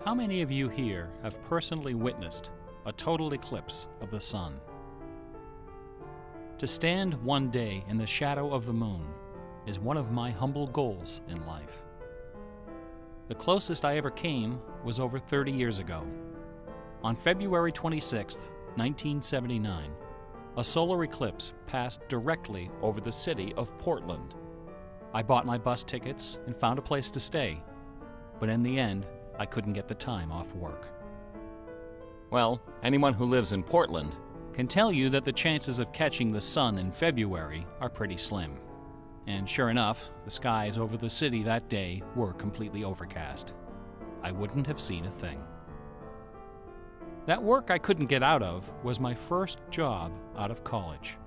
How many of you here have personally witnessed a total eclipse of the sun? To stand one day in the shadow of the moon is one of my humble goals in life. The closest I ever came was over 30 years ago. On February 26, 1979, a solar eclipse passed directly over the city of Portland. I bought my bus tickets and found a place to stay, but in the end, I couldn't get the time off work. Well, anyone who lives in Portland can tell you that the chances of catching the sun in February are pretty slim. And sure enough, the skies over the city that day were completely overcast. I wouldn't have seen a thing. That work I couldn't get out of was my first job out of college.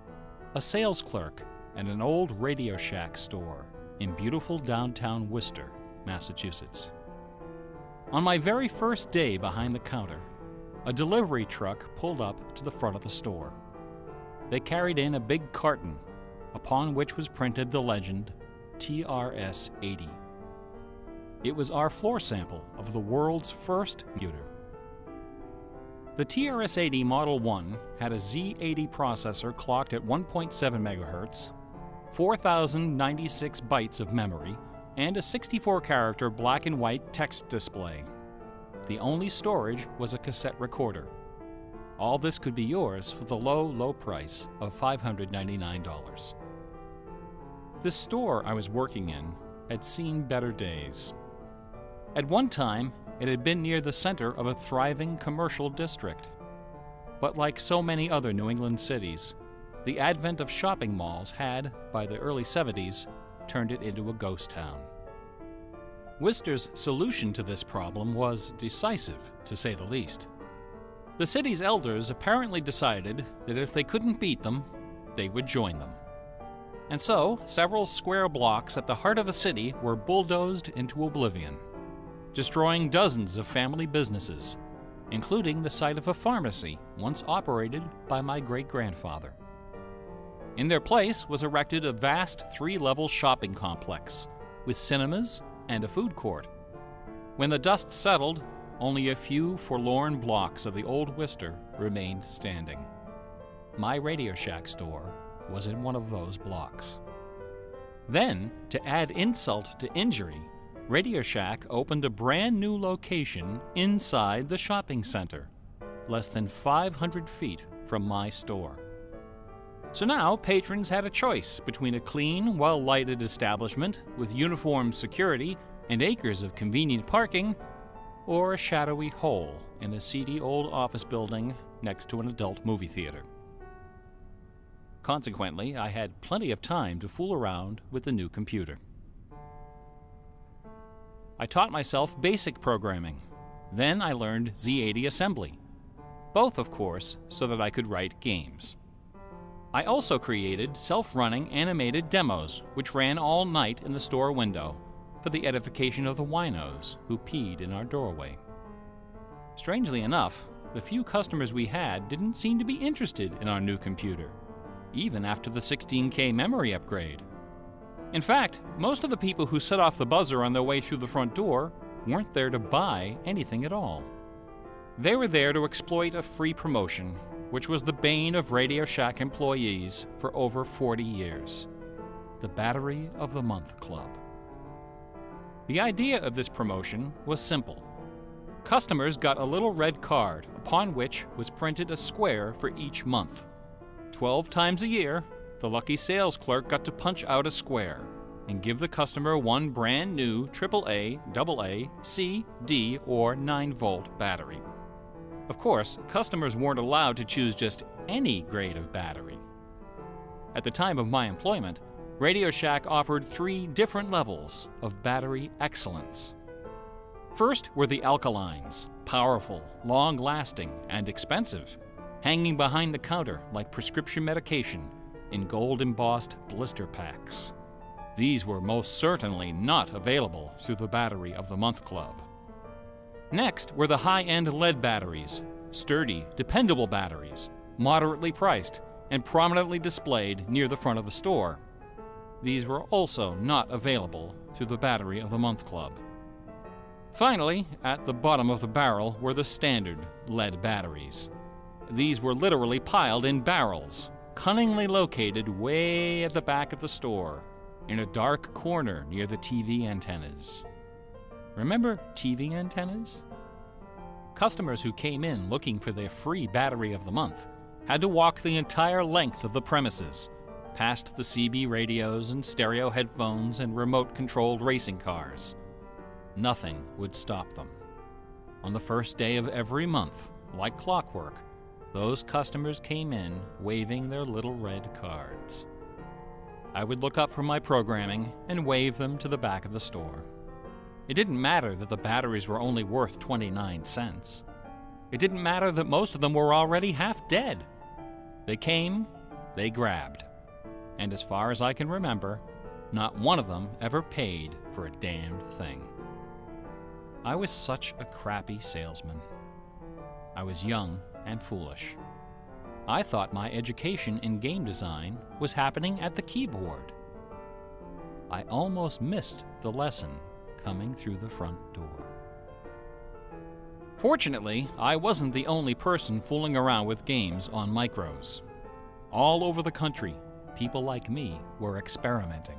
A sales clerk at an old Radio Shack store in beautiful downtown Worcester, Massachusetts. On my very first day behind the counter, a delivery truck pulled up to the front of the store. They carried in a big carton, upon which was printed the legend TRS-80. It was our floor sample of the world's first computer. The TRS-80 Model 1 had a Z80 processor clocked at 1.7 MHz, 4,096 bytes of memory, and a 64-character black and white text display. The only storage was a cassette recorder. All this could be yours for the low, low price of $599. The store I was working in had seen better days. At one time, it had been near the center of a thriving commercial district. But like so many other New England cities, the advent of shopping malls had, by the early 70s, turned it into a ghost town. Worcester's solution to this problem was decisive, to say the least. The city's elders apparently decided that if they couldn't beat them, they would join them. And so, several square blocks at the heart of the city were bulldozed into oblivion, destroying dozens of family businesses, including the site of a pharmacy once operated by my great-grandfather. In their place was erected a vast 3-level shopping complex with cinemas and a food court. When the dust settled, only a few forlorn blocks of the old Worcester remained standing. My Radio Shack store was in one of those blocks. Then, to add insult to injury, Radio Shack opened a brand new location inside the shopping center, less than 500 feet from my store. So now patrons had a choice between a clean, well-lighted establishment with uniformed security and acres of convenient parking, or a shadowy hole in a seedy old office building next to an adult movie theater. Consequently, I had plenty of time to fool around with the new computer. I taught myself basic programming. Then I learned Z80 assembly, both, of course, so that I could write games. I also created self-running animated demos which ran all night in the store window for the edification of the winos who peed in our doorway. Strangely enough, the few customers we had didn't seem to be interested in our new computer, even after the 16K memory upgrade. In fact, most of the people who set off the buzzer on their way through the front door weren't there to buy anything at all. They were there to exploit a free promotion, which was the bane of Radio Shack employees for over 40 years, the Battery of the Month Club. The idea of this promotion was simple. Customers got a little red card upon which was printed a square for each month. 12 times a year, the lucky sales clerk got to punch out a square and give the customer one brand new AAA, AA, C, D, or 9-volt battery. Of course, customers weren't allowed to choose just any grade of battery. At the time of my employment, Radio Shack offered 3 different levels of battery excellence. First were the alkalines, powerful, long-lasting, and expensive, hanging behind the counter like prescription medication in gold-embossed blister packs. These were most certainly not available through the Battery of the Month Club. Next were the high-end lead batteries, sturdy, dependable batteries, moderately priced, and prominently displayed near the front of the store. These were also not available through the Battery of the Month Club. Finally, at the bottom of the barrel were the standard lead batteries. These were literally piled in barrels, cunningly located way at the back of the store, in a dark corner near the TV antennas. Remember TV antennas? Customers who came in looking for their free battery of the month had to walk the entire length of the premises, past the CB radios and stereo headphones and remote-controlled racing cars. Nothing would stop them. On the first day of every month, like clockwork, those customers came in waving their little red cards. I would look up from my programming and wave them to the back of the store. It didn't matter that the batteries were only worth 29 cents. It didn't matter that most of them were already half dead. They came, they grabbed. And as far as I can remember, not one of them ever paid for a damned thing. I was such a crappy salesman. I was young and foolish. I thought my education in game design was happening at the keyboard. I almost missed the lesson coming through the front door. Fortunately, I wasn't the only person fooling around with games on micros. All over the country, people like me were experimenting.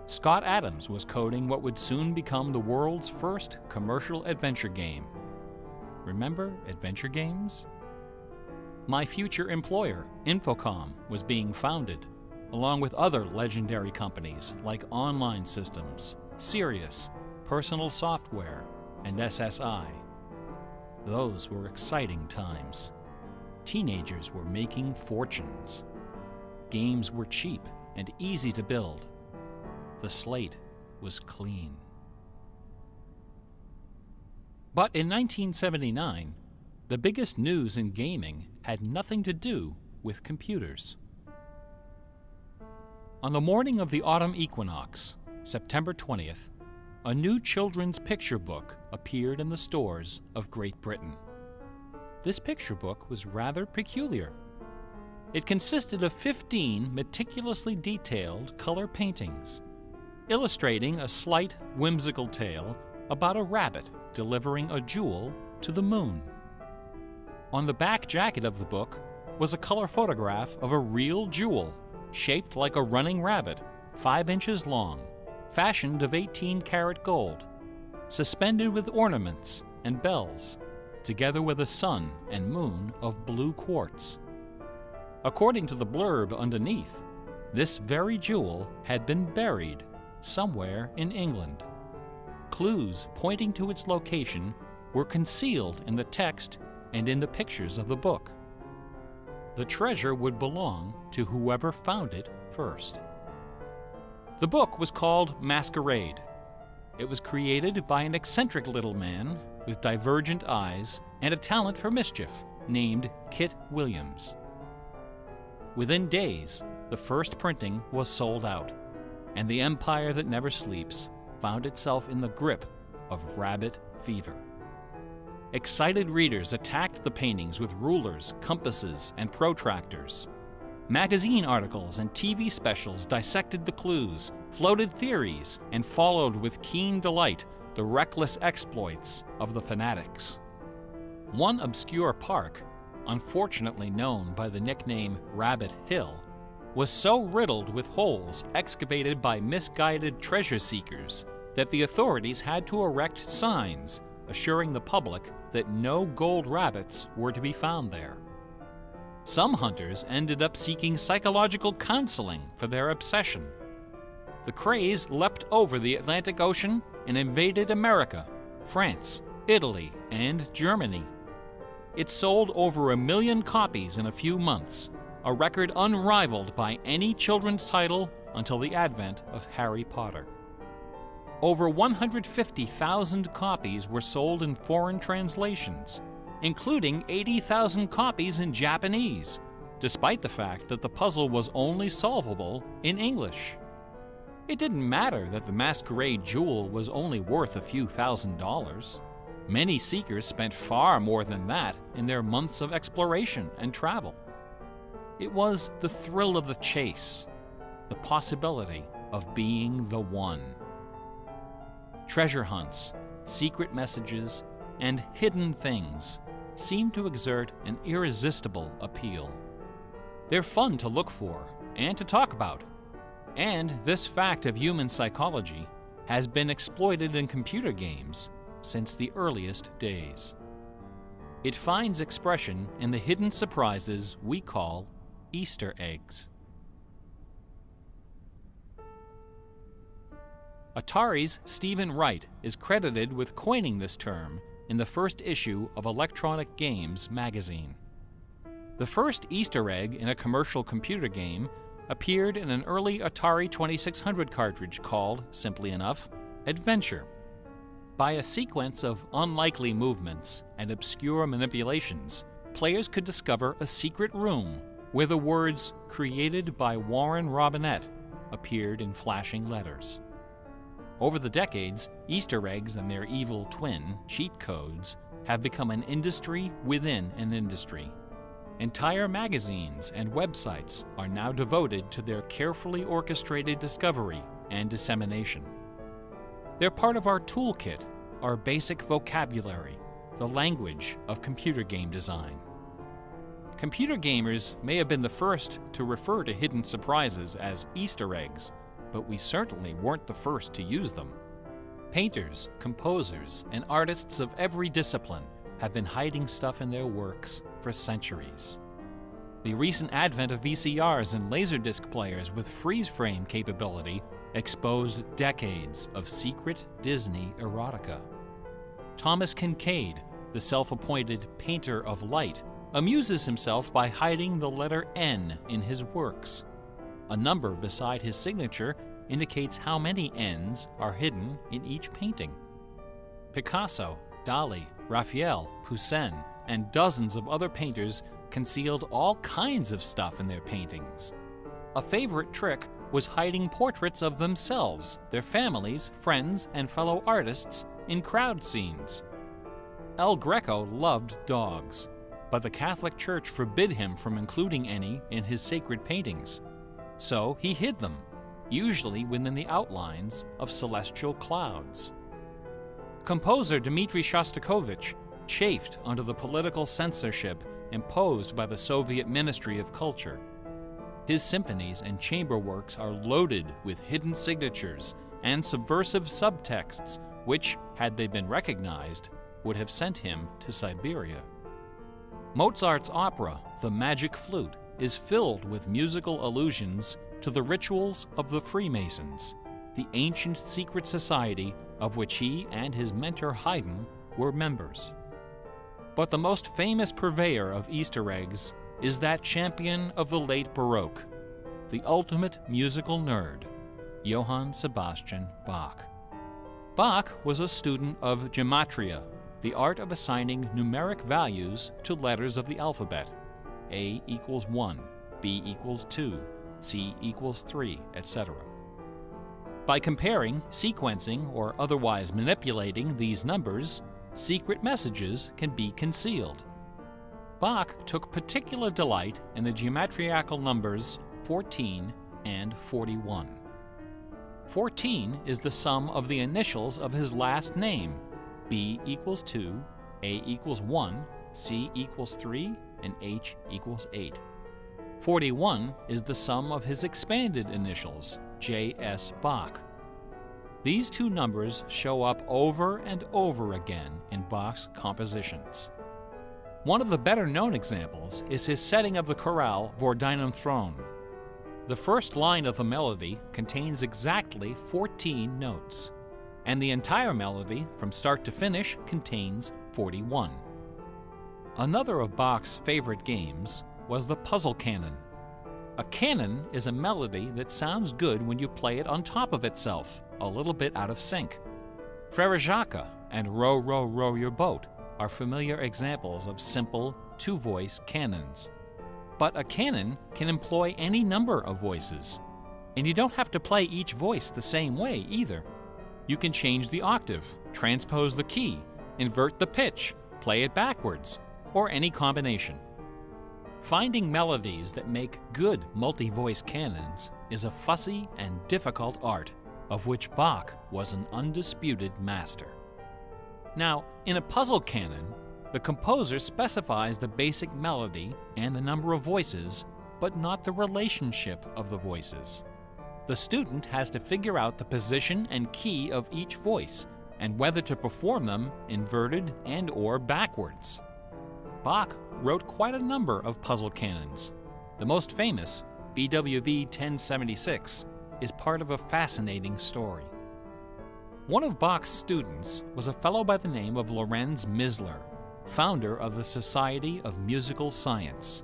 Scott Adams was coding what would soon become the world's first commercial adventure game. Remember adventure games? My future employer, Infocom, was being founded, along with other legendary companies like Online Systems, Sirius, Personal Software, and SSI. Those were exciting times. Teenagers were making fortunes. Games were cheap and easy to build. The slate was clean. But in 1979, the biggest news in gaming had nothing to do with computers. On the morning of the autumn equinox, September 20th, a new children's picture book appeared in the stores of Great Britain. This picture book was rather peculiar. It consisted of 15 meticulously detailed color paintings, illustrating a slight, whimsical tale about a rabbit delivering a jewel to the moon. On the back jacket of the book was a color photograph of a real jewel, shaped like a running rabbit, 5 inches long, fashioned of 18-karat gold, suspended with ornaments and bells, together with a sun and moon of blue quartz. According to the blurb underneath, this very jewel had been buried somewhere in England. Clues pointing to its location were concealed in the text and in the pictures of the book. The treasure would belong to whoever found it first. The book was called Masquerade. It was created by an eccentric little man with divergent eyes and a talent for mischief named Kit Williams. Within days, the first printing was sold out, and the empire that never sleeps found itself in the grip of rabbit fever. Excited readers attacked the paintings with rulers, compasses, and protractors. Magazine articles and TV specials dissected the clues, floated theories, and followed with keen delight the reckless exploits of the fanatics. One obscure park, unfortunately known by the nickname Rabbit Hill, was so riddled with holes excavated by misguided treasure seekers that the authorities had to erect signs assuring the public that no gold rabbits were to be found there. Some hunters ended up seeking psychological counseling for their obsession. The craze leapt over the Atlantic Ocean and invaded America, France, Italy, and Germany. It sold over 1 million copies in a few months, a record unrivaled by any children's title until the advent of Harry Potter. Over 150,000 copies were sold in foreign translations, including 80,000 copies in Japanese, despite the fact that the puzzle was only solvable in English. It didn't matter that the Masquerade jewel was only worth a few $1,000s. Many seekers spent far more than that in their months of exploration and travel. It was the thrill of the chase, the possibility of being the one. Treasure hunts, secret messages, and hidden things seem to exert an irresistible appeal. They're fun to look for and to talk about, and this fact of human psychology has been exploited in computer games since the earliest days. It finds expression in the hidden surprises we call Easter eggs. Atari's Stephen Wright is credited with coining this term in the first issue of Electronic Games magazine. The first Easter egg in a commercial computer game appeared in an early Atari 2600 cartridge called, simply enough, Adventure. By a sequence of unlikely movements and obscure manipulations, players could discover a secret room where the words "Created by Warren Robinette" appeared in flashing letters. Over the decades, Easter eggs and their evil twin, cheat codes, have become an industry within an industry. Entire magazines and websites are now devoted to their carefully orchestrated discovery and dissemination. They're part of our toolkit, our basic vocabulary, the language of computer game design. Computer gamers may have been the first to refer to hidden surprises as Easter eggs, but we certainly weren't the first to use them. Painters, composers, and artists of every discipline have been hiding stuff in their works for centuries. The recent advent of VCRs and Laserdisc players with freeze-frame capability exposed decades of secret Disney erotica. Thomas Kincaid, the self-appointed painter of light, amuses himself by hiding the letter N in his works. A number beside his signature indicates how many N's are hidden in each painting. Picasso, Dali, Raphael, Poussin, and dozens of other painters concealed all kinds of stuff in their paintings. A favorite trick was hiding portraits of themselves, their families, friends, and fellow artists in crowd scenes. El Greco loved dogs, but the Catholic Church forbid him from including any in his sacred paintings. So he hid them, usually within the outlines of celestial clouds. Composer Dmitri Shostakovich chafed under the political censorship imposed by the Soviet Ministry of Culture. His symphonies and chamber works are loaded with hidden signatures and subversive subtexts which, had they been recognized, would have sent him to Siberia. Mozart's opera, The Magic Flute, is filled with musical allusions to the rituals of the Freemasons, the ancient secret society of which he and his mentor Haydn were members. But the most famous purveyor of Easter eggs is that champion of the late Baroque, the ultimate musical nerd, Johann Sebastian Bach. Bach was a student of gematria, the art of assigning numeric values to letters of the alphabet. A equals 1, B equals 2, C equals 3, etc. By comparing, sequencing, or otherwise manipulating these numbers, secret messages can be concealed. Bach took particular delight in the geometrical numbers 14 and 41. 14 is the sum of the initials of his last name. B equals 2, A equals 1, C equals 3, and H equals 8. 41 is the sum of his expanded initials, J.S. Bach. These two numbers show up over and over again in Bach's compositions. One of the better-known examples is his setting of the chorale Vor deinem Thron. The first line of the melody contains exactly 14 notes, and the entire melody, from start to finish, contains 41. Another of Bach's favorite games was the puzzle canon. A canon is a melody that sounds good when you play it on top of itself, a little bit out of sync. Frere Jacques and Row, Row, Row Your Boat are familiar examples of simple, two-voice canons. But a canon can employ any number of voices, and you don't have to play each voice the same way either. You can change the octave, transpose the key, invert the pitch, play it backwards, or any combination. Finding melodies that make good multi-voice canons is a fussy and difficult art, of which Bach was an undisputed master. Now, in a puzzle canon, the composer specifies the basic melody and the number of voices, but not the relationship of the voices. The student has to figure out the position and key of each voice and whether to perform them inverted and/or backwards. Bach wrote quite a number of puzzle canons. The most famous, BWV 1076, is part of a fascinating story. One of Bach's students was a fellow by the name of Lorenz Misler, founder of the Society of Musical Science.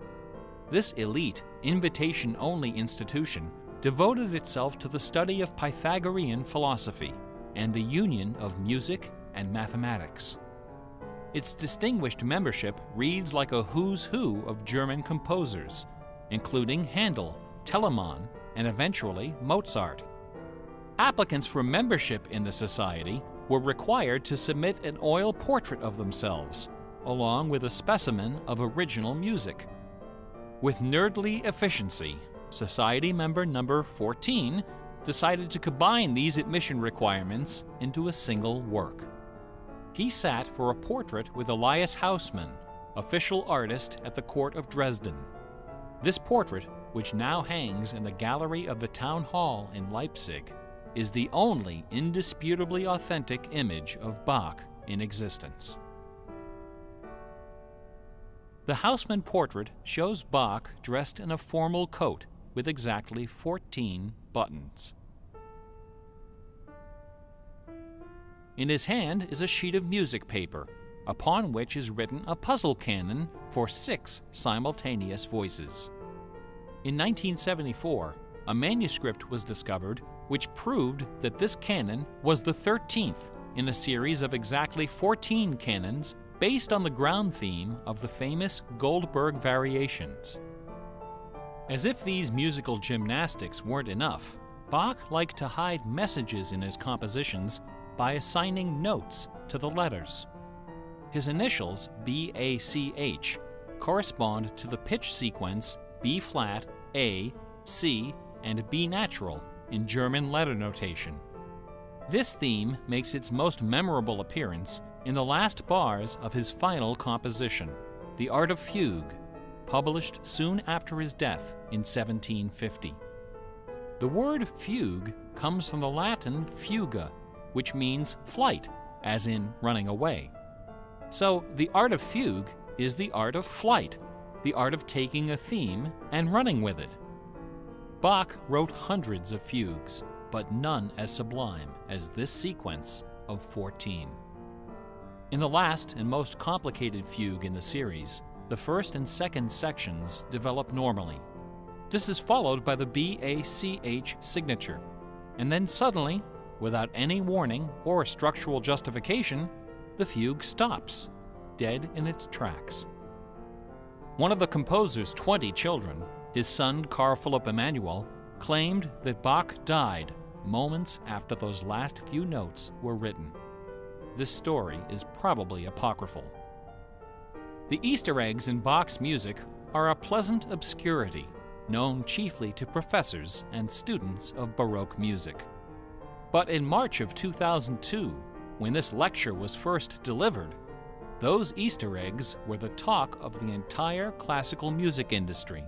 This elite, invitation-only institution devoted itself to the study of Pythagorean philosophy and the union of music and mathematics. Its distinguished membership reads like a who's who of German composers, including Handel, Telemann, and eventually Mozart. Applicants for membership in the society were required to submit an oil portrait of themselves, along with a specimen of original music. With nerdly efficiency, Society member number 14 decided to combine these admission requirements into a single work. He sat for a portrait with Elias Haussmann, official artist at the court of Dresden. This portrait, which now hangs in the gallery of the town hall in Leipzig, is the only indisputably authentic image of Bach in existence. The Haussmann portrait shows Bach dressed in a formal coat with exactly 14 buttons. In his hand is a sheet of music paper, upon which is written a puzzle canon for 6 simultaneous voices. In 1974, a manuscript was discovered which proved that this canon was the 13th in a series of exactly 14 canons based on the ground theme of the famous Goldberg variations. As if these musical gymnastics weren't enough, Bach liked to hide messages in his compositions by assigning notes to the letters. His initials, B-A-C-H, correspond to the pitch sequence B-flat, A, C, and B natural in German letter notation. This theme makes its most memorable appearance in the last bars of his final composition, The Art of Fugue, published soon after his death in 1750. The word fugue comes from the Latin fuga, which means flight, as in running away. So the art of fugue is the art of flight, the art of taking a theme and running with it. Bach wrote hundreds of fugues, but none as sublime as this sequence of 14. In the last and most complicated fugue in the series, the first and second sections develop normally. This is followed by the B-A-C-H signature, and then suddenly, without any warning or structural justification, the fugue stops, dead in its tracks. One of the composer's 20 children, his son Carl Philipp Emanuel, claimed that Bach died moments after those last few notes were written. This story is probably apocryphal. The Easter eggs in Bach's music are a pleasant obscurity, known chiefly to professors and students of Baroque music. But in March of 2002, when this lecture was first delivered, those Easter eggs were the talk of the entire classical music industry.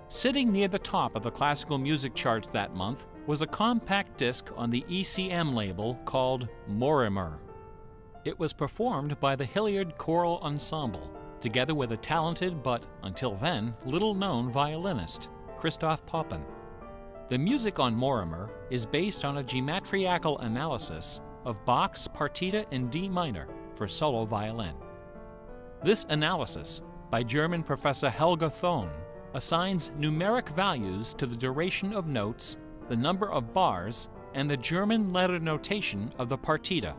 Sitting near the top of the classical music charts that month was a compact disc on the ECM label called Moriarty. It was performed by the Hilliard Choral Ensemble, together with a talented but, until then, little-known violinist, Christoph Poppen. The music on Moriarty is based on a geometrical analysis of Bach's Partita in D minor for solo violin. This analysis, by German professor Helga Thon, assigns numeric values to the duration of notes, the number of bars, and the German letter notation of the partita.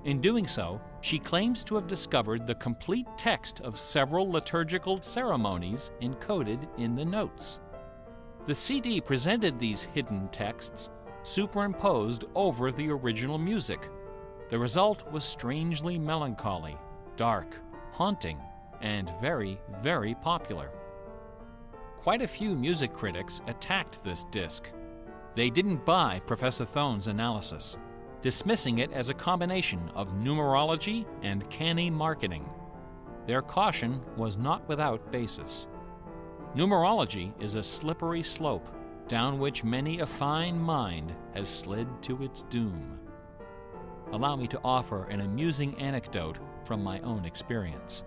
In doing so, she claims to have discovered the complete text of several liturgical ceremonies encoded in the notes. The CD presented these hidden texts superimposed over the original music. The result was strangely melancholy, dark, haunting, and very, very popular. Quite a few music critics attacked this disc. They didn't buy Professor Thon's analysis. dismissing it as a combination of numerology and canny marketing. Their caution was not without basis. Numerology is a slippery slope down which many a fine mind has slid to its doom. Allow me to offer an amusing anecdote from my own experience.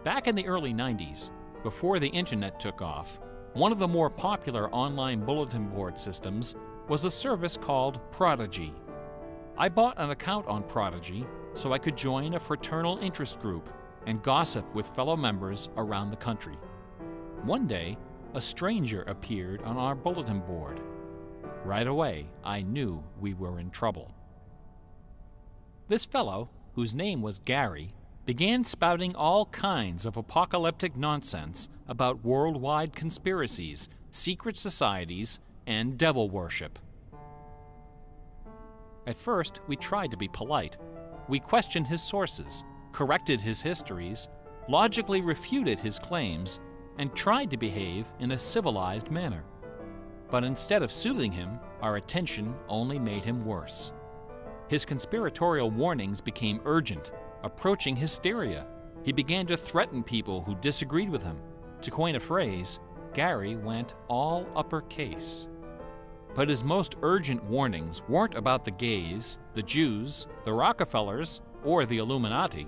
Back in the early 90s, before the internet took off, one of the more popular online bulletin board systems was a service called Prodigy. I bought an account on Prodigy so I could join a fraternal interest group and gossip with fellow members around the country. One day, a stranger appeared on our bulletin board. Right away, I knew we were in trouble. This fellow, whose name was Gary, began spouting all kinds of apocalyptic nonsense about worldwide conspiracies, secret societies, and devil worship. At first, we tried to be polite. We questioned his sources, corrected his histories, logically refuted his claims, and tried to behave in a civilized manner. But instead of soothing him, our attention only made him worse. His conspiratorial warnings became urgent, approaching hysteria. He began to threaten people who disagreed with him. To coin a phrase, Gary went all uppercase. But his most urgent warnings weren't about the gays, the Jews, the Rockefellers, or the Illuminati.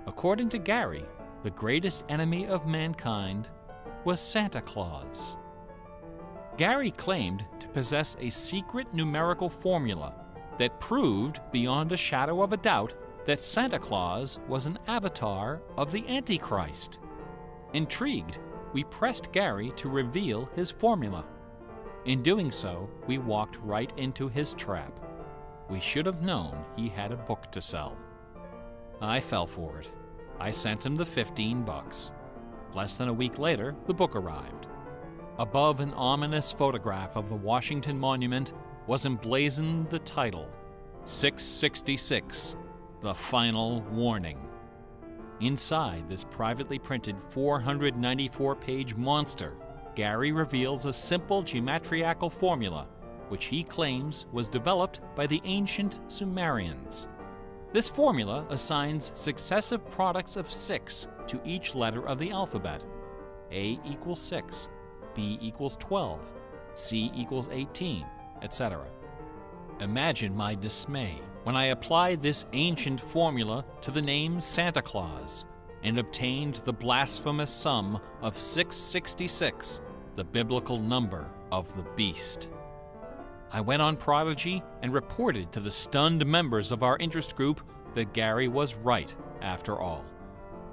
According to Gary, the greatest enemy of mankind was Santa Claus. Gary claimed to possess a secret numerical formula that proved beyond a shadow of a doubt that Santa Claus was an avatar of the Antichrist. Intrigued, we pressed Gary to reveal his formula. In doing so, we walked right into his trap. We should have known he had a book to sell. I fell for it. I sent him the $15. Less than a week later, the book arrived. Above an ominous photograph of the Washington Monument was emblazoned the title, 666, The Final Warning. Inside this privately printed 494-page monster, Gary reveals a simple geometrical formula, which he claims was developed by the ancient Sumerians. This formula assigns successive products of 6 to each letter of the alphabet. A equals 6, B equals 12, C equals 18, etc. Imagine my dismay when I applied this ancient formula to the name Santa Claus and obtained the blasphemous sum of 666, the biblical number of the beast. I went on Prodigy and reported to the stunned members of our interest group that Gary was right after all.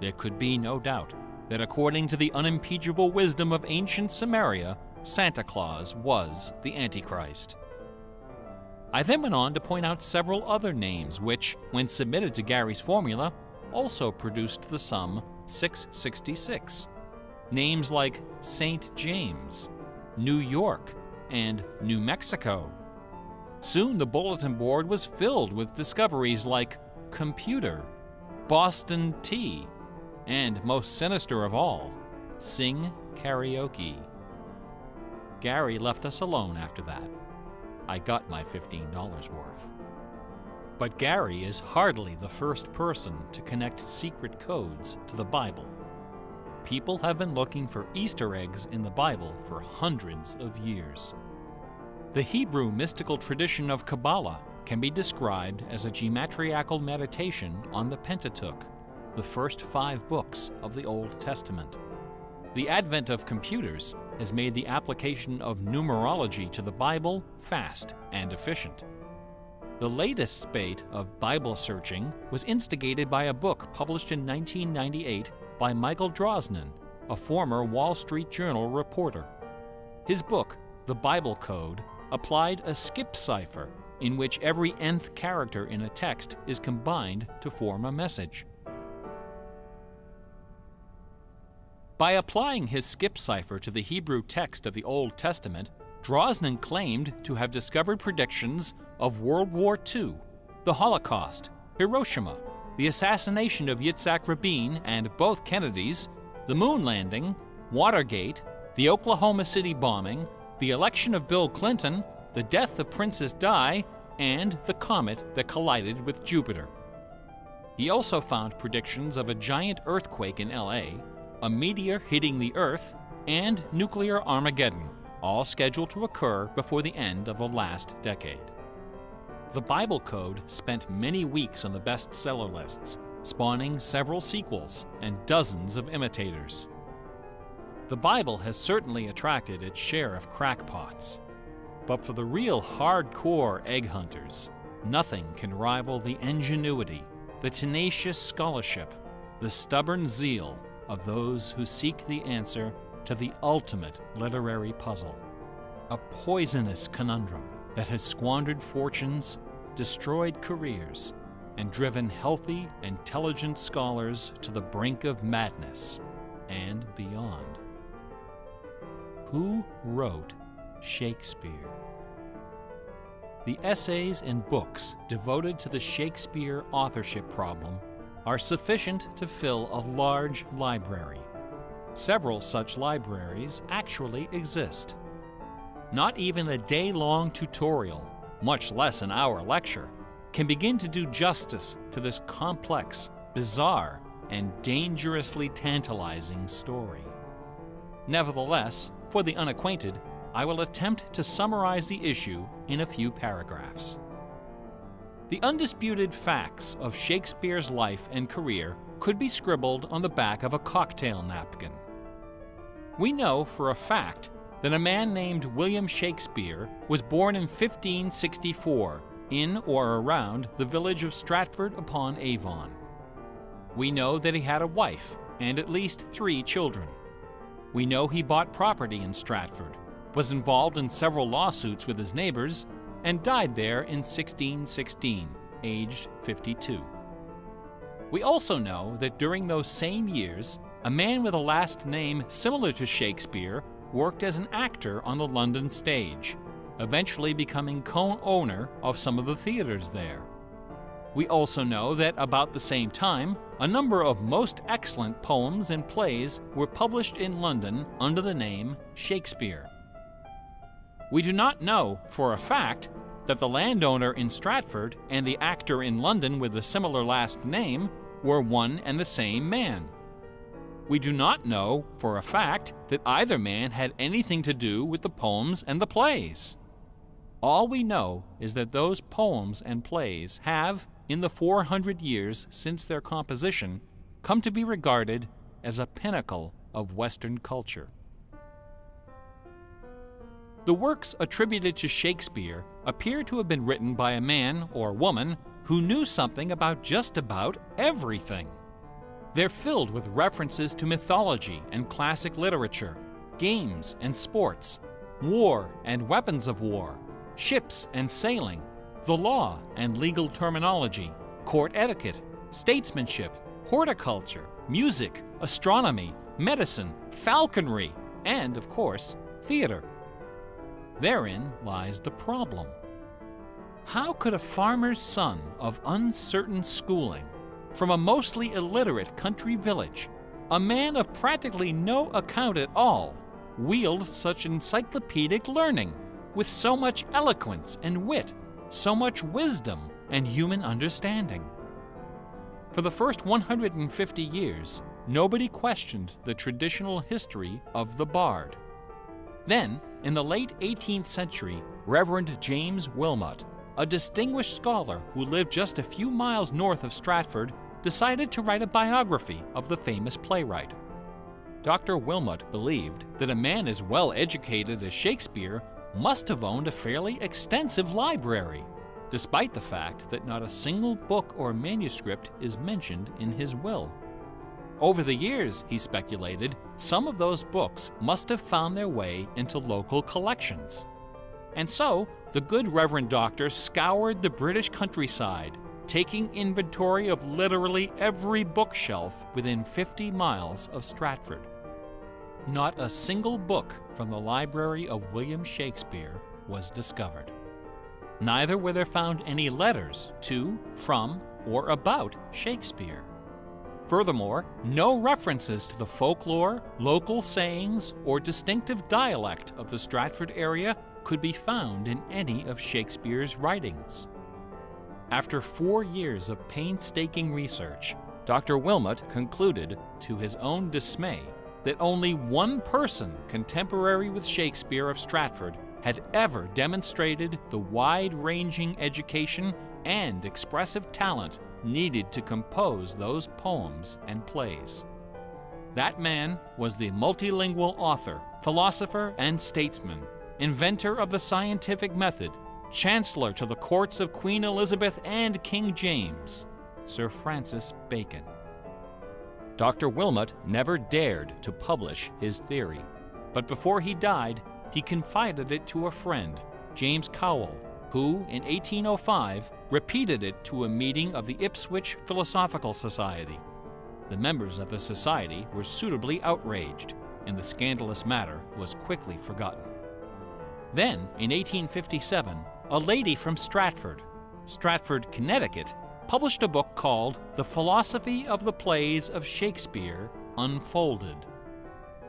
There could be no doubt that according to the unimpeachable wisdom of ancient Samaria, Santa Claus was the Antichrist. I then went on to point out several other names which, when submitted to Gary's formula, also produced the sum 666. Names like St. James, New York, and New Mexico. Soon the bulletin board was filled with discoveries like computer, Boston tea, and most sinister of all, sing karaoke. Gary left us alone after that. I got my $15 worth. But Gary is hardly the first person to connect secret codes to the Bible. People have been looking for Easter eggs in the Bible for hundreds of years. The Hebrew mystical tradition of Kabbalah can be described as a geometrical meditation on the Pentateuch, the first 5 books of the Old Testament. The advent of computers has made the application of numerology to the Bible fast and efficient. The latest spate of Bible searching was instigated by a book published in 1998 by Michael Drosnin, a former Wall Street Journal reporter. His book, The Bible Code, applied a skip cipher in which every nth character in a text is combined to form a message. By applying his skip cipher to the Hebrew text of the Old Testament, Drosnin claimed to have discovered predictions of World War II, the Holocaust, Hiroshima, the assassination of Yitzhak Rabin and both Kennedys, the moon landing, Watergate, the Oklahoma City bombing, the election of Bill Clinton, the death of Princess Di, and the comet that collided with Jupiter. He also found predictions of a giant earthquake in LA, a meteor hitting the Earth, and nuclear Armageddon, all scheduled to occur before the end of the last decade. The Bible Code spent many weeks on the bestseller lists, spawning several sequels and dozens of imitators. The Bible has certainly attracted its share of crackpots, but for the real hardcore egg hunters, nothing can rival the ingenuity, the tenacious scholarship, the stubborn zeal of those who seek the answer to the ultimate literary puzzle, a poisonous conundrum that has squandered fortunes, destroyed careers, and driven healthy, intelligent scholars to the brink of madness and beyond. Who wrote Shakespeare? The essays and books devoted to the Shakespeare authorship problem are sufficient to fill a large library. Several such libraries actually exist. Not even a day-long tutorial, much less an hour lecture, can begin to do justice to this complex, bizarre, and dangerously tantalizing story. Nevertheless, for the unacquainted, I will attempt to summarize the issue in a few paragraphs. The undisputed facts of Shakespeare's life and career could be scribbled on the back of a cocktail napkin. We know for a fact that a man named William Shakespeare was born in 1564 in or around the village of Stratford-upon-Avon. We know that he had a wife and at least 3 children. We know he bought property in Stratford, was involved in several lawsuits with his neighbors, and died there in 1616, aged 52. We also know that during those same years, a man with a last name similar to Shakespeare worked as an actor on the London stage, eventually becoming co-owner of some of the theaters there. We also know that about the same time, a number of most excellent poems and plays were published in London under the name Shakespeare. We do not know for a fact that the landowner in Stratford and the actor in London with a similar last name were one and the same man. We do not know for a fact that either man had anything to do with the poems and the plays. All we know is that those poems and plays have, in the 400 years since their composition, come to be regarded as a pinnacle of Western culture. The works attributed to Shakespeare appear to have been written by a man or woman who knew something about just about everything. They're filled with references to mythology and classic literature, games and sports, war and weapons of war, ships and sailing, the law and legal terminology, court etiquette, statesmanship, horticulture, music, astronomy, medicine, falconry, and, of course, theater. Therein lies the problem. How could a farmer's son of uncertain schooling, from a mostly illiterate country village, a man of practically no account at all, wield such encyclopedic learning, with so much eloquence and wit, so much wisdom and human understanding? For the first 150 years, nobody questioned the traditional history of the bard. Then, in the late 18th century, Reverend James Wilmot, a distinguished scholar who lived just a few miles north of Stratford, decided to write a biography of the famous playwright. Dr. Wilmot believed that a man as well educated as Shakespeare must have owned a fairly extensive library, despite the fact that not a single book or manuscript is mentioned in his will. Over the years, he speculated, some of those books must have found their way into local collections. And so, the good Reverend Doctor scoured the British countryside, taking inventory of literally every bookshelf within 50 miles of Stratford. Not a single book from the library of William Shakespeare was discovered. Neither were there found any letters to, from, or about Shakespeare. Furthermore, no references to the folklore, local sayings, or distinctive dialect of the Stratford area could be found in any of Shakespeare's writings. After 4 years of painstaking research, Dr. Wilmot concluded, to his own dismay, that only one person contemporary with Shakespeare of Stratford had ever demonstrated the wide-ranging education and expressive talent needed to compose those poems and plays. That man was the multilingual author, philosopher, and statesman, inventor of the scientific method, chancellor to the courts of Queen Elizabeth and King James, Sir Francis Bacon. Dr. Wilmot never dared to publish his theory, but before he died, he confided it to a friend, James Cowell, who, in 1805, repeated it to a meeting of the Ipswich Philosophical Society. The members of the society were suitably outraged, and the scandalous matter was quickly forgotten. Then, in 1857, a lady from Stratford, Connecticut, published a book called The Philosophy of the Plays of Shakespeare Unfolded.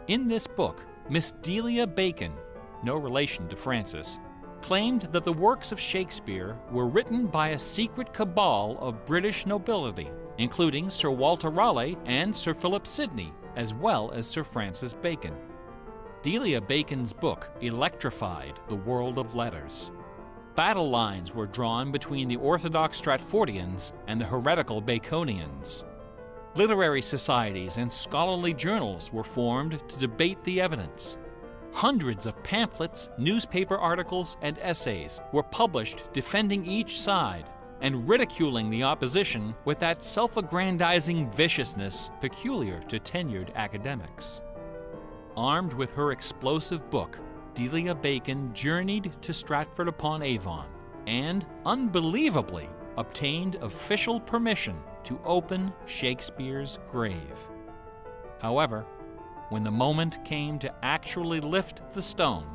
In this book, Miss Delia Bacon, no relation to Francis, claimed that the works of Shakespeare were written by a secret cabal of British nobility, including Sir Walter Raleigh and Sir Philip Sidney, as well as Sir Francis Bacon. Delia Bacon's book electrified the world of letters. Battle lines were drawn between the orthodox Stratfordians and the heretical Baconians. Literary societies and scholarly journals were formed to debate the evidence. Hundreds of pamphlets, newspaper articles, and essays were published defending each side and ridiculing the opposition with that self-aggrandizing viciousness peculiar to tenured academics. Armed with her explosive book, Delia Bacon journeyed to Stratford-upon-Avon and, unbelievably, obtained official permission to open Shakespeare's grave. However, when the moment came to actually lift the stone,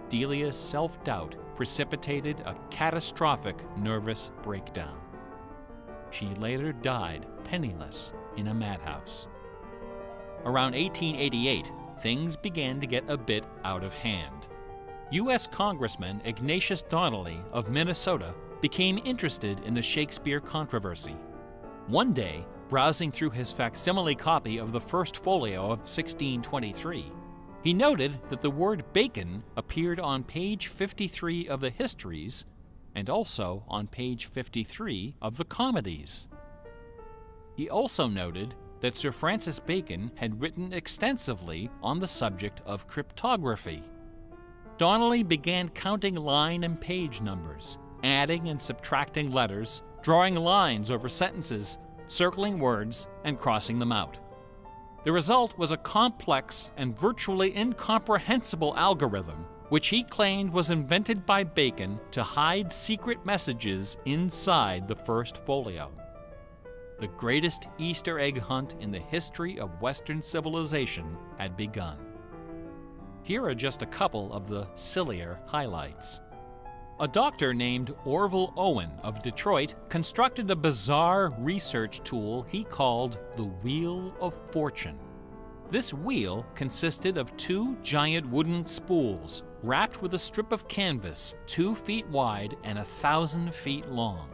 Delia's self-doubt precipitated a catastrophic nervous breakdown. She later died penniless in a madhouse. Around 1888, things began to get a bit out of hand. U.S. Congressman Ignatius Donnelly of Minnesota became interested in the Shakespeare controversy. One day, browsing through his facsimile copy of the First Folio of 1623, he noted that the word bacon appeared on page 53 of the Histories and also on page 53 of the Comedies. He also noted that Sir Francis Bacon had written extensively on the subject of cryptography. Donnelly began counting line and page numbers, adding and subtracting letters, drawing lines over sentences, circling words, and crossing them out. The result was a complex and virtually incomprehensible algorithm, which he claimed was invented by Bacon to hide secret messages inside the First Folio. The greatest Easter egg hunt in the history of Western civilization had begun. Here are just a couple of the sillier highlights. A doctor named Orville Owen of Detroit constructed a bizarre research tool he called the Wheel of Fortune. This wheel consisted of 2 giant wooden spools wrapped with a strip of canvas 2 feet wide and 1,000 feet long.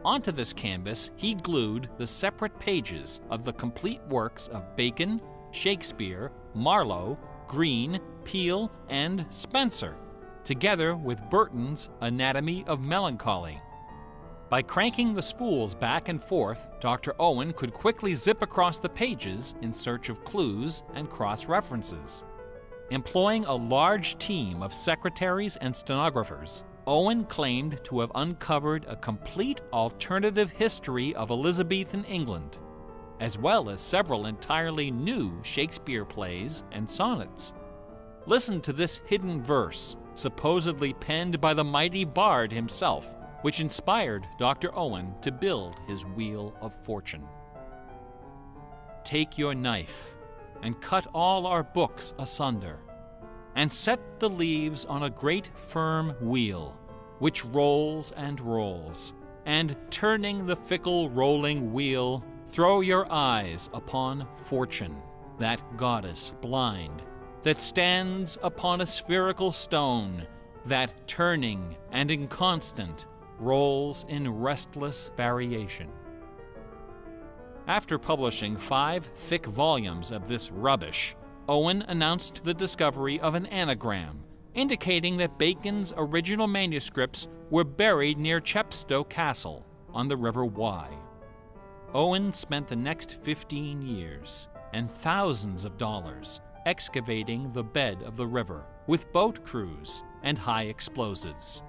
Onto this canvas, he glued the separate pages of the complete works of Bacon, Shakespeare, Marlowe, Greene, Peele, and Spenser, together with Burton's Anatomy of Melancholy. By cranking the spools back and forth, Dr. Owen could quickly zip across the pages in search of clues and cross-references. Employing a large team of secretaries and stenographers, Owen claimed to have uncovered a complete alternative history of Elizabethan England, as well as several entirely new Shakespeare plays and sonnets. Listen to this hidden verse, supposedly penned by the mighty bard himself, which inspired Dr. Owen to build his Wheel of Fortune. Take your knife and cut all our books asunder, and set the leaves on a great firm wheel, which rolls and rolls, and turning the fickle rolling wheel, throw your eyes upon Fortune, that goddess blind, that stands upon a spherical stone, that turning and inconstant rolls in restless variation. After publishing 5 thick volumes of this rubbish, Owen announced the discovery of an anagram, indicating that Bacon's original manuscripts were buried near Chepstow Castle on the River Wye. Owen spent the next 15 years and thousands of dollars excavating the bed of the river with boat crews and high explosives.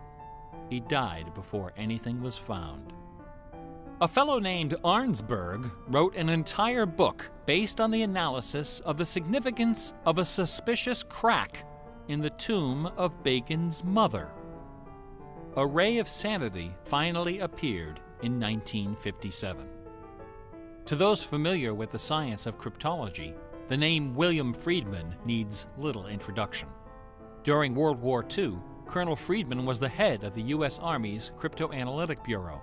He died before anything was found. A fellow named Arnsberg wrote an entire book based on the analysis of the significance of a suspicious crack in the tomb of Bacon's mother. A Ray of Sanity finally appeared in 1957. To those familiar with the science of cryptology, the name William Friedman needs little introduction. During World War II, Colonel Friedman was the head of the U.S. Army's Cryptoanalytic Bureau.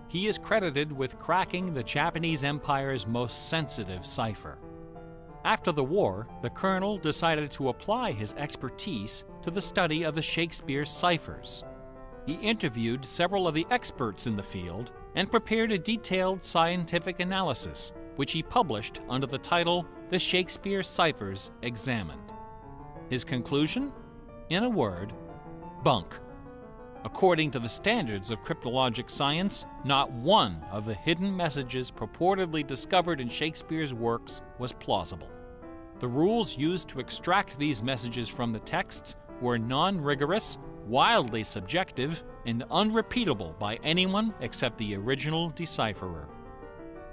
He is credited with cracking the Japanese Empire's most sensitive cipher. After the war, the colonel decided to apply his expertise to the study of the Shakespeare ciphers. He interviewed several of the experts in the field and prepared a detailed scientific analysis, which he published under the title The Shakespeare Ciphers Examined. His conclusion? In a word, bunk. According to the standards of cryptologic science, not one of the hidden messages purportedly discovered in Shakespeare's works was plausible. The rules used to extract these messages from the texts were non-rigorous, wildly subjective, and unrepeatable by anyone except the original decipherer.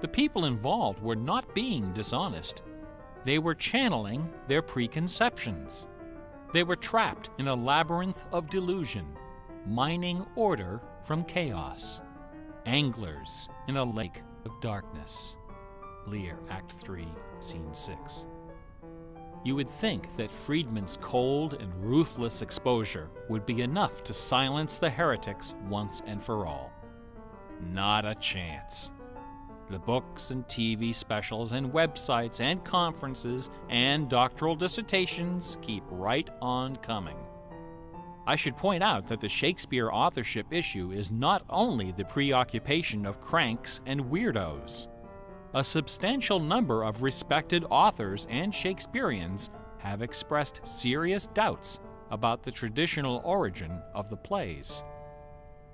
The people involved were not being dishonest. They were channeling their preconceptions. They were trapped in a labyrinth of delusion, mining order from chaos. Anglers in a lake of darkness. Lear, Act 3, Scene 6. You would think that Friedman's cold and ruthless exposure would be enough to silence the heretics once and for all. Not a chance. The books and TV specials and websites and conferences and doctoral dissertations keep right on coming. I should point out that the Shakespeare authorship issue is not only the preoccupation of cranks and weirdos. A substantial number of respected authors and Shakespeareans have expressed serious doubts about the traditional origin of the plays.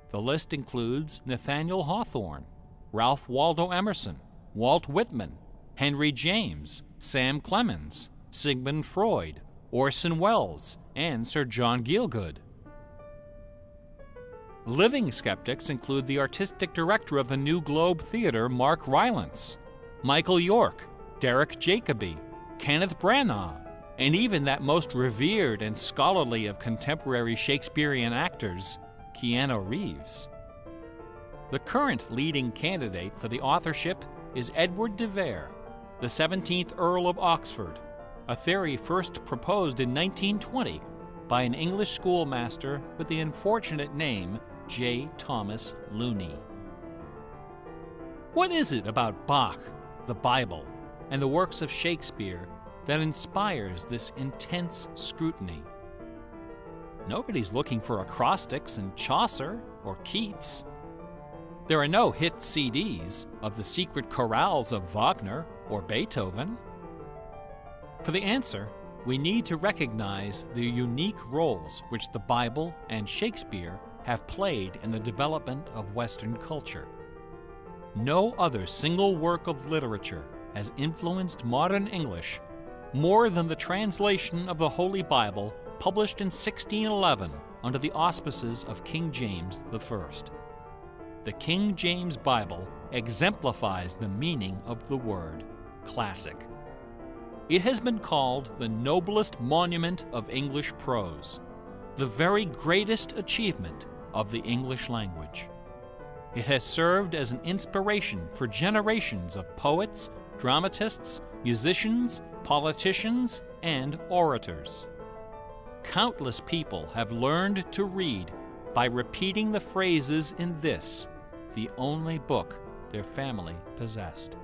The list includes Nathaniel Hawthorne, Ralph Waldo Emerson, Walt Whitman, Henry James, Sam Clemens, Sigmund Freud, Orson Welles, and Sir John Gielgud. Living skeptics include the artistic director of the New Globe Theatre, Mark Rylance, Michael York, Derek Jacobi, Kenneth Branagh, and even that most revered and scholarly of contemporary Shakespearean actors, Keanu Reeves. The current leading candidate for the authorship is Edward de Vere, the 17th Earl of Oxford, a theory first proposed in 1920 by an English schoolmaster with the unfortunate name J. Thomas Looney. What is it about Bach, the Bible, and the works of Shakespeare that inspires this intense scrutiny? Nobody's looking for acrostics in Chaucer or Keats. There are no hit CDs of the secret chorales of Wagner or Beethoven. For the answer, we need to recognize the unique roles which the Bible and Shakespeare have played in the development of Western culture. No other single work of literature has influenced modern English more than the translation of the Holy Bible published in 1611 under the auspices of King James I. The King James Bible exemplifies the meaning of the word classic. It has been called the noblest monument of English prose, the very greatest achievement of the English language. It has served as an inspiration for generations of poets, dramatists, musicians, politicians, and orators. Countless people have learned to read by repeating the phrases in this, the only book their family possessed.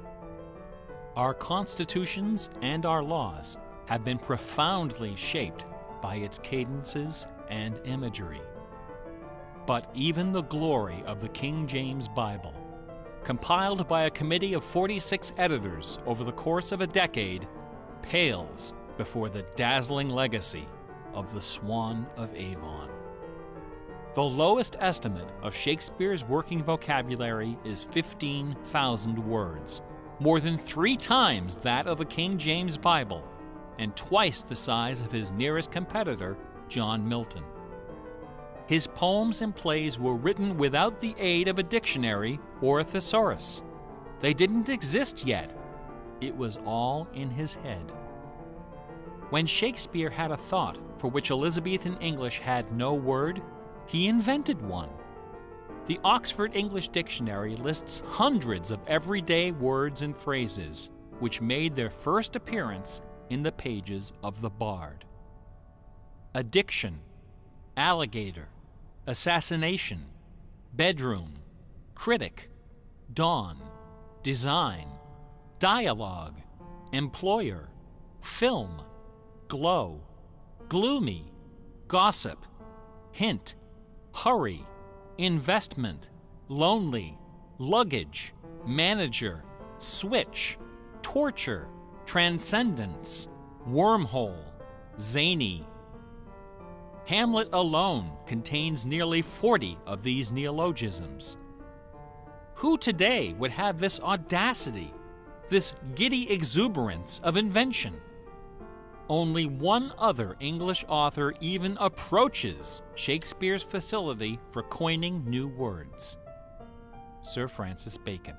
Our constitutions and our laws have been profoundly shaped by its cadences and imagery. But even the glory of the King James Bible, compiled by a committee of 46 editors over the course of a decade, pales before the dazzling legacy of the Swan of Avon. The lowest estimate of Shakespeare's working vocabulary is 15,000 words, more than 3 times that of the King James Bible, and twice the size of his nearest competitor, John Milton. His poems and plays were written without the aid of a dictionary or a thesaurus. They didn't exist yet. It was all in his head. When Shakespeare had a thought for which Elizabethan English had no word, he invented one. The Oxford English Dictionary lists hundreds of everyday words and phrases which made their first appearance in the pages of the Bard. Addiction, alligator, assassination, bedroom, critic, dawn, design, dialogue, employer, film, glow, gloomy, gossip, hint, hurry, investment, lonely, luggage, manager, switch, torture, transcendence, wormhole, zany. Hamlet alone contains nearly 40 of these neologisms. Who today would have this audacity, this giddy exuberance of invention? Only one other English author even approaches Shakespeare's facility for coining new words: Sir Francis Bacon.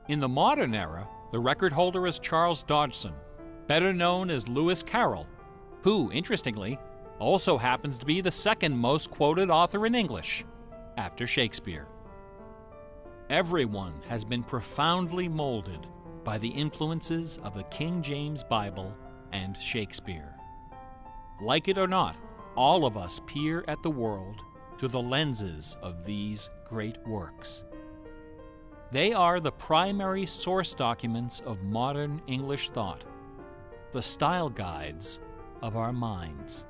In the modern era, the record holder is Charles Dodgson, better known as Lewis Carroll, who, interestingly, also happens to be the second most quoted author in English, after Shakespeare. Everyone has been profoundly molded by the influences of the King James Bible and Shakespeare. Like it or not, all of us peer at the world through the lenses of these great works. They are the primary source documents of modern English thought, the style guides of our minds.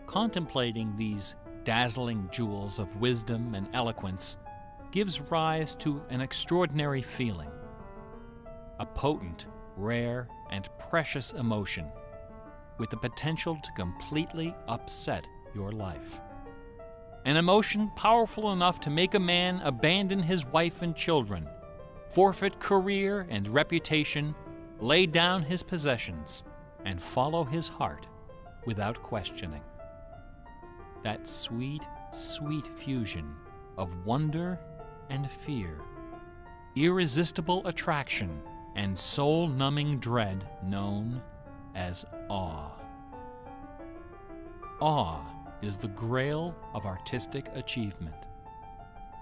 Contemplating these dazzling jewels of wisdom and eloquence gives rise to an extraordinary feeling, a potent, rare, and precious emotion with the potential to completely upset your life. An emotion powerful enough to make a man abandon his wife and children, forfeit career and reputation, lay down his possessions, and follow his heart without questioning. That sweet, sweet fusion of wonder and fear, irresistible attraction, and soul-numbing dread known as awe. Awe is the grail of artistic achievement.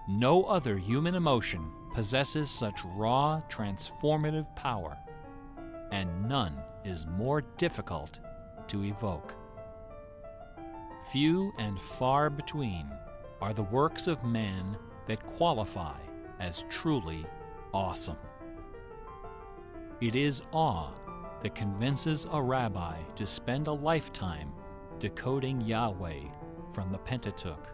No other human emotion possesses such raw, transformative power, and none is more difficult to evoke. Few and far between are the works of man that qualify as truly awesome. It is awe that convinces a rabbi to spend a lifetime decoding Yahweh from the Pentateuch.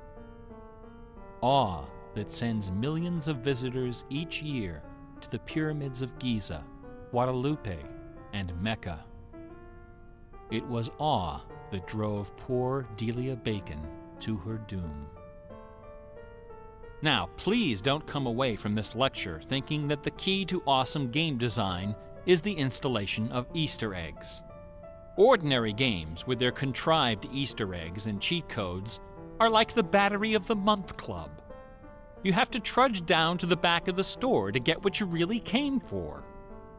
Awe that sends millions of visitors each year to the pyramids of Giza, Guadalupe, and Mecca. It was awe that drove poor Delia Bacon to her doom. Now, please don't come away from this lecture thinking that the key to awesome game design is the installation of Easter eggs. Ordinary games with their contrived Easter eggs and cheat codes are like the Battery of the Month Club. You have to trudge down to the back of the store to get what you really came for.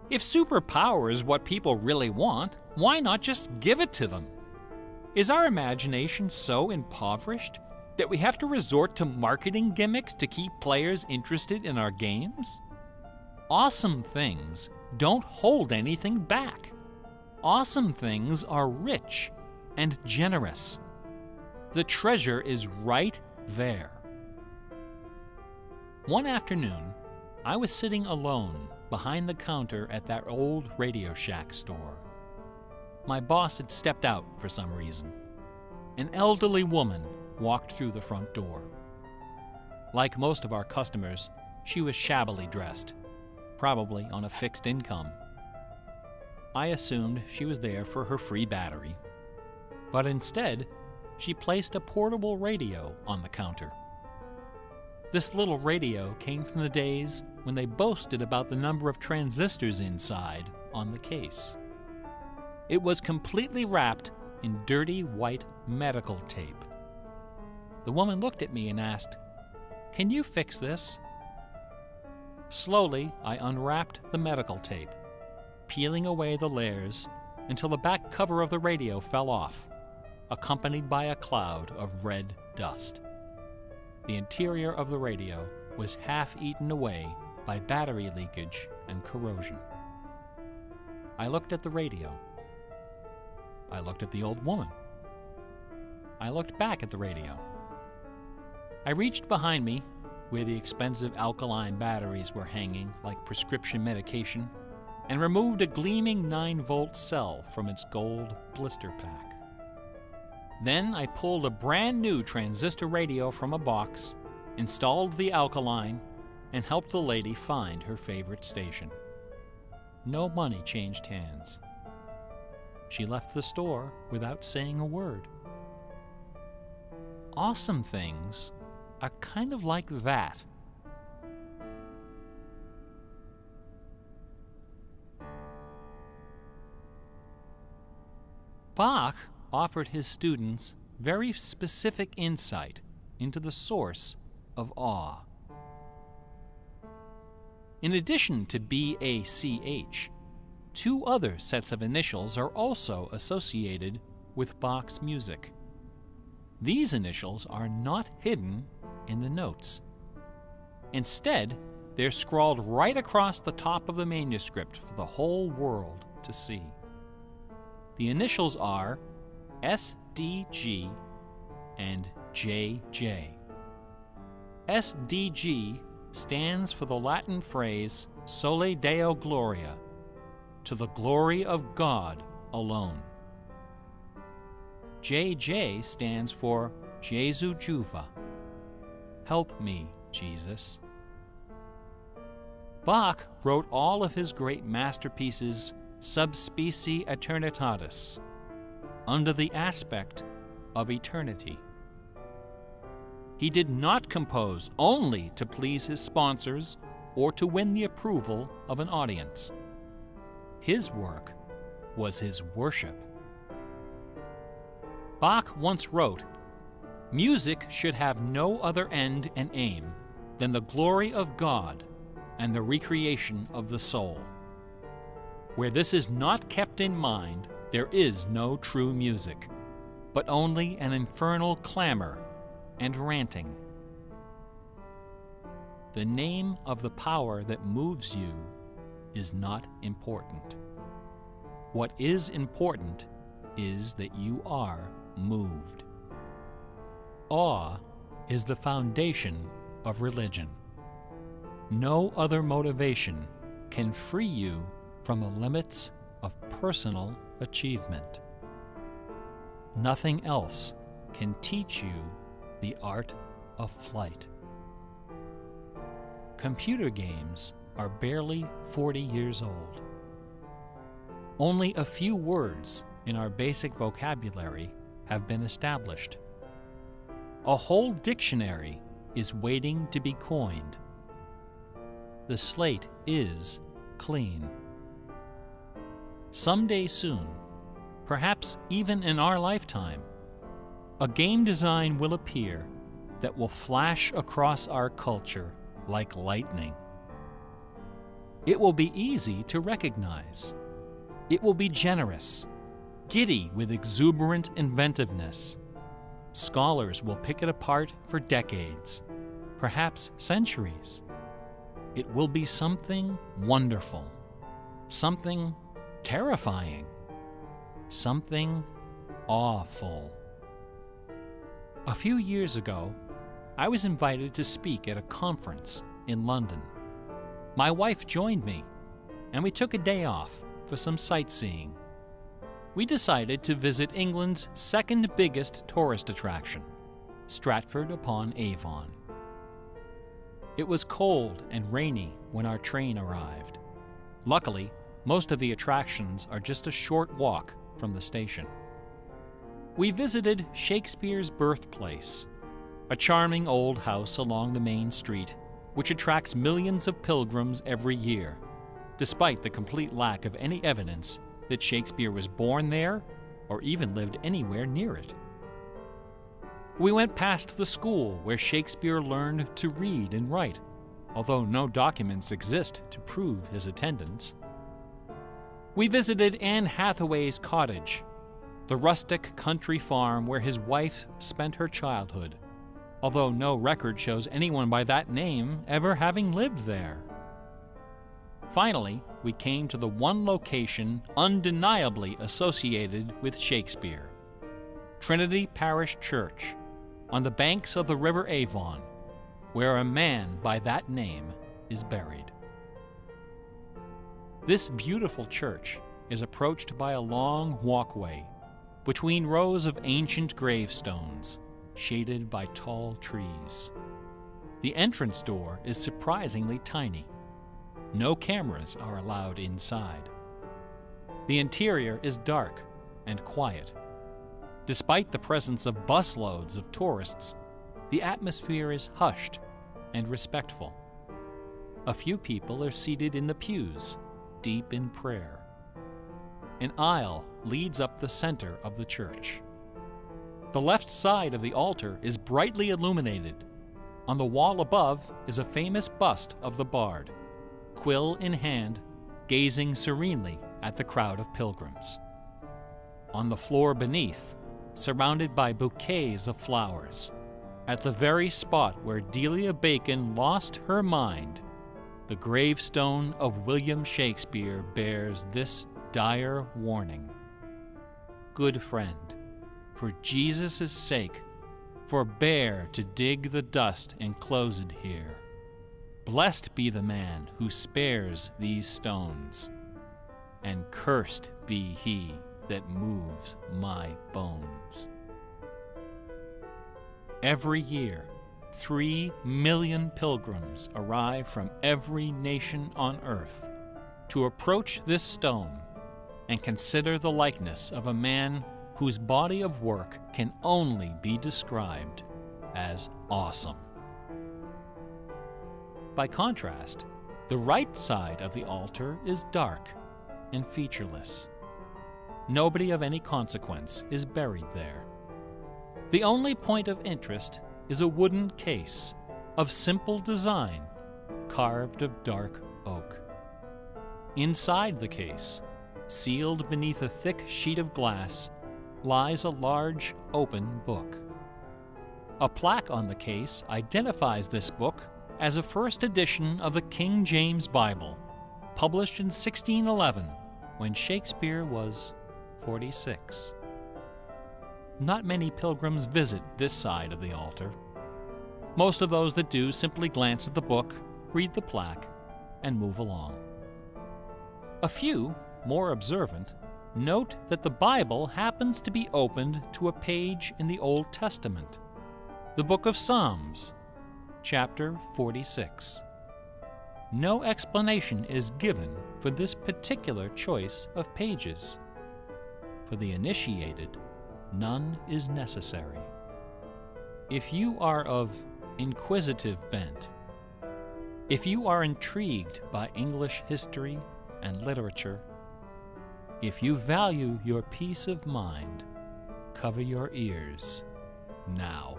If superpower is what people really want, why not just give it to them? Is our imagination so impoverished that we have to resort to marketing gimmicks to keep players interested in our games? Awesome things don't hold anything back. Awesome things are rich and generous. The treasure is right there. One afternoon, I was sitting alone behind the counter at that old Radio Shack store. My boss had stepped out for some reason. An elderly woman walked through the front door. Like most of our customers, she was shabbily dressed, probably on a fixed income. I assumed she was there for her free battery, but instead, she placed a portable radio on the counter. This little radio came from the days when they boasted about the number of transistors inside on the case. It was completely wrapped in dirty white medical tape. The woman looked at me and asked, "Can you fix this?" Slowly, I unwrapped the medical tape, peeling away the layers until the back cover of the radio fell off, accompanied by a cloud of red dust. The interior of the radio was half eaten away by battery leakage and corrosion. I looked at the radio. I looked at the old woman. I looked back at the radio. I reached behind me, where the expensive alkaline batteries were hanging like prescription medication, and removed a gleaming 9-volt cell from its gold blister pack. Then I pulled a brand new transistor radio from a box, installed the alkaline, and helped the lady find her favorite station. No money changed hands. She left the store without saying a word. Awesome things are kind of like that. Bach offered his students very specific insight into the source of awe. In addition to BACH, 2 other sets of initials are also associated with Bach's music. These initials are not hidden in the notes. Instead, they're scrawled right across the top of the manuscript for the whole world to see. The initials are SDG and JJ. SDG stands for the Latin phrase Sole Deo Gloria, to the glory of God alone. JJ stands for Jesu Juva, help me, Jesus. Bach wrote all of his great masterpieces sub specie aeternitatis, under the aspect of eternity. He did not compose only to please his sponsors or to win the approval of an audience. His work was his worship. Bach once wrote, "Music should have no other end and aim than the glory of God and the recreation of the soul. Where this is not kept in mind, there is no true music, but only an infernal clamor and ranting." The name of the power that moves you is not important. What is important is that you are moved. Awe is the foundation of religion. No other motivation can free you from the limits of personal achievement. Nothing else can teach you the art of flight. Computer games are barely 40 years old. Only a few words in our basic vocabulary have been established. A whole dictionary is waiting to be coined. The slate is clean. Someday soon, perhaps even in our lifetime, a game design will appear that will flash across our culture like lightning. It will be easy to recognize. It will be generous, giddy with exuberant inventiveness. Scholars will pick it apart for decades, perhaps centuries. It will be something wonderful, something terrifying, something awful. A few years ago, I was invited to speak at a conference in London. My wife joined me, and we took a day off for some sightseeing. we decided to visit England's second biggest tourist attraction, Stratford-upon-Avon. It was cold and rainy when our train arrived. Luckily, most of the attractions are just a short walk from the station. We visited Shakespeare's birthplace, a charming old house along the main street, which attracts millions of pilgrims every year, despite the complete lack of any evidence that Shakespeare was born there or even lived anywhere near it. We went past the school where Shakespeare learned to read and write, although no documents exist to prove his attendance. We visited Anne Hathaway's cottage, the rustic country farm where his wife spent her childhood, although no record shows anyone by that name ever having lived there. Finally, we came to the one location undeniably associated with Shakespeare, Trinity Parish Church, on the banks of the River Avon, where a man by that name is buried. This beautiful church is approached by a long walkway between rows of ancient gravestones, shaded by tall trees. The entrance door is surprisingly tiny. No cameras are allowed inside. The interior is dark and quiet. Despite the presence of busloads of tourists, the atmosphere is hushed and respectful. A few people are seated in the pews, deep in prayer. An aisle leads up the center of the church. The left side of the altar is brightly illuminated. On the wall above is a famous bust of the bard, quill in hand, gazing serenely at the crowd of pilgrims. On the floor beneath, surrounded by bouquets of flowers, at the very spot where Delia Bacon lost her mind, the gravestone of William Shakespeare bears this dire warning. Good friend, for Jesus' sake, forbear to dig the dust enclosed here. Blessed be the man who spares these stones, and cursed be he that moves my bones. Every year, 3 million pilgrims arrive from every nation on earth to approach this stone and consider the likeness of a man whose body of work can only be described as awesome. By contrast, the right side of the altar is dark and featureless. Nobody of any consequence is buried there. The only point of interest is a wooden case of simple design, carved of dark oak. Inside the case, sealed beneath a thick sheet of glass, lies a large, open book. A plaque on the case identifies this book as a first edition of the King James Bible, published in 1611, when Shakespeare was 46. Not many pilgrims visit this side of the altar. Most of those that do simply glance at the book, read the plaque, and move along. A few, more observant, note that the Bible happens to be opened to a page in the Old Testament, the book of Psalms, chapter 46. No explanation is given for this particular choice of pages. For the initiated, none is necessary. If you are of inquisitive bent, if you are intrigued by English history and literature, if you value your peace of mind, cover your ears now.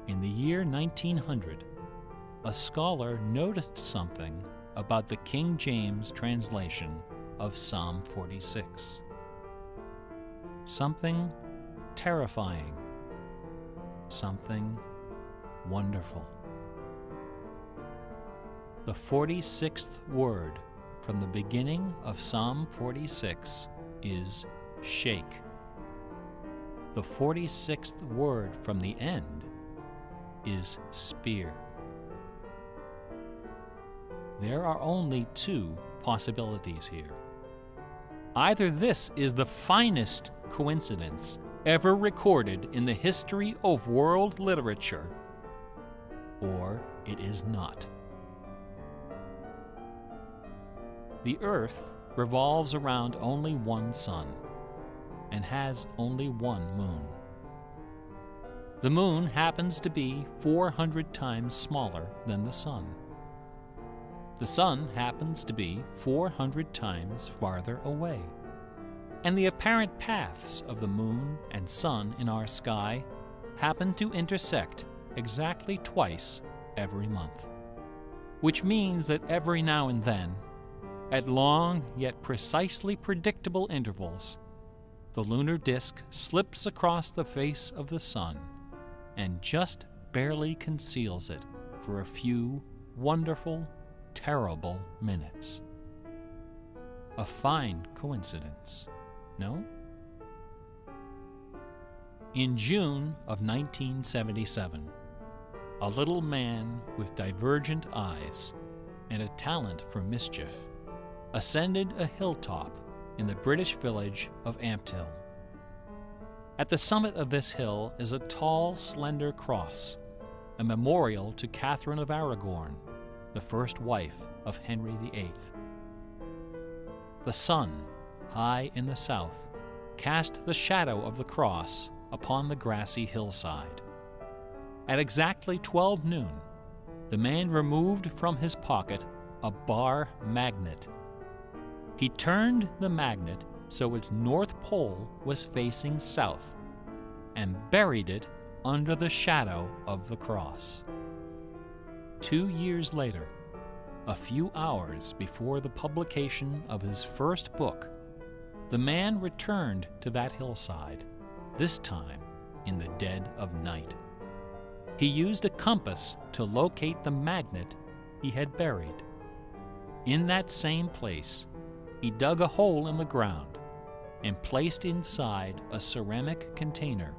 In the year 1900, a scholar noticed something about the King James translation of Psalm 46. Something terrifying, something wonderful. The 46th word from the beginning of Psalm 46 is shake. The 46th word from the end is spear. There are only 2 possibilities here. Either this is the finest coincidence ever recorded in the history of world literature, or it is not. The Earth revolves around only one sun and has only one moon. The moon happens to be 400 times smaller than the sun. The sun happens to be 400 times farther away. And the apparent paths of the moon and sun in our sky happen to intersect exactly twice every month. Which means that every now and then, at long yet precisely predictable intervals, the lunar disk slips across the face of the sun and just barely conceals it for a few wonderful, terrible minutes. A fine coincidence, no? In June of 1977, a little man with divergent eyes and a talent for mischief ascended a hilltop in the British village of Ampthill. At the summit of this hill is a tall, slender cross, a memorial to Catherine of Aragon, the first wife of Henry VIII. The sun, high in the south, cast the shadow of the cross upon the grassy hillside. At exactly 12 noon, the man removed from his pocket a bar magnet. He turned the magnet so its north pole was facing south and buried it under the shadow of the cross. 2 years later, a few hours before the publication of his first book, the man returned to that hillside, this time in the dead of night. He used a compass to locate the magnet he had buried. In that same place, he dug a hole in the ground and placed inside a ceramic container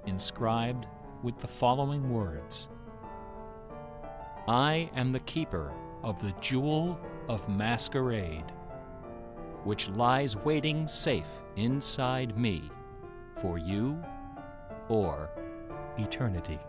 inscribed with the following words: "I am the keeper of the jewel of masquerade, which lies waiting safe inside me for you or eternity."